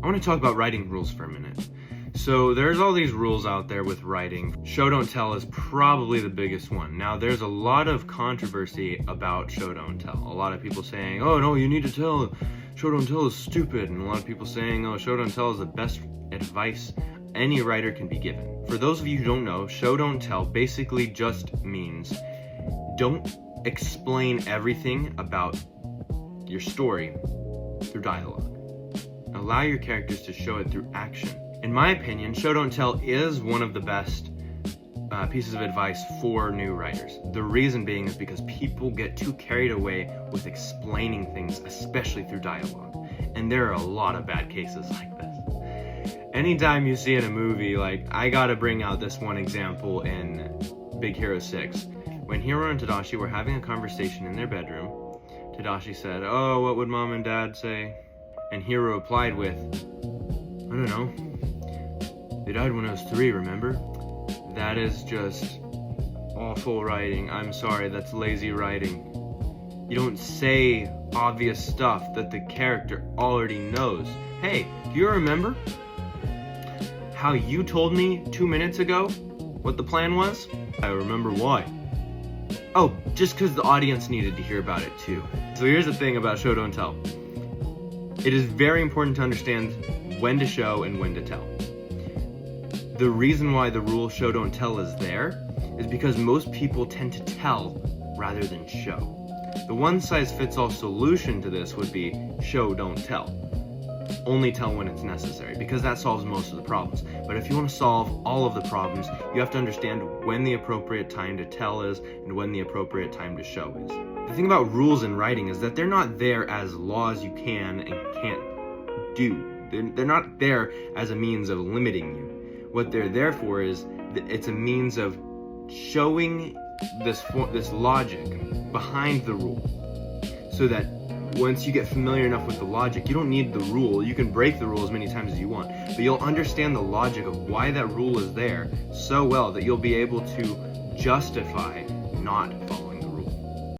I want to talk about writing rules for a minute. So there's all these rules out there with writing. Show don't tell is probably the biggest one. Now there's a lot of controversy about show don't tell. A lot of people saying, oh no, you need to tell. Show don't tell is stupid. And a lot of people saying, oh, show don't tell is the best advice any writer can be given. For those of you who don't know, show don't tell basically just means don't explain everything about your story through dialogue. Allow your characters to show it through action. In my opinion, show don't tell is one of the best pieces of advice for new writers. The reason being is because people get too carried away with explaining things, especially through dialogue. And there are a lot of bad cases like this. Anytime you see in a movie, like, I gotta bring out this one example in Big Hero 6. When Hiro and Tadashi were having a conversation in their bedroom, Tadashi said, oh, what would mom and dad say? And Hiro replied with, I don't know. They died when I was 3, remember? That is just awful writing. I'm sorry, that's lazy writing. You don't say obvious stuff that the character already knows. Hey, do you remember how you told me 2 minutes ago what the plan was? I remember why. Oh, just because the audience needed to hear about it too. So here's the thing about show don't tell. It is very important to understand when to show and when to tell. The reason why the rule show don't tell is there is because most people tend to tell rather than show. The one-size-fits-all solution to this would be show don't tell. Only tell when it's necessary, because that solves most of the problems. But if you want to solve all of the problems, you have to understand when the appropriate time to tell is and when the appropriate time to show is. The thing about rules in writing is that they're not there as laws you can and can't do. They're not there as a means of limiting you. What they're there for is it's a means of showing this logic behind the rule, so that once you get familiar enough with the logic, you don't need the rule. You can break the rule as many times as you want, but you'll understand the logic of why that rule is there so well that you'll be able to justify not following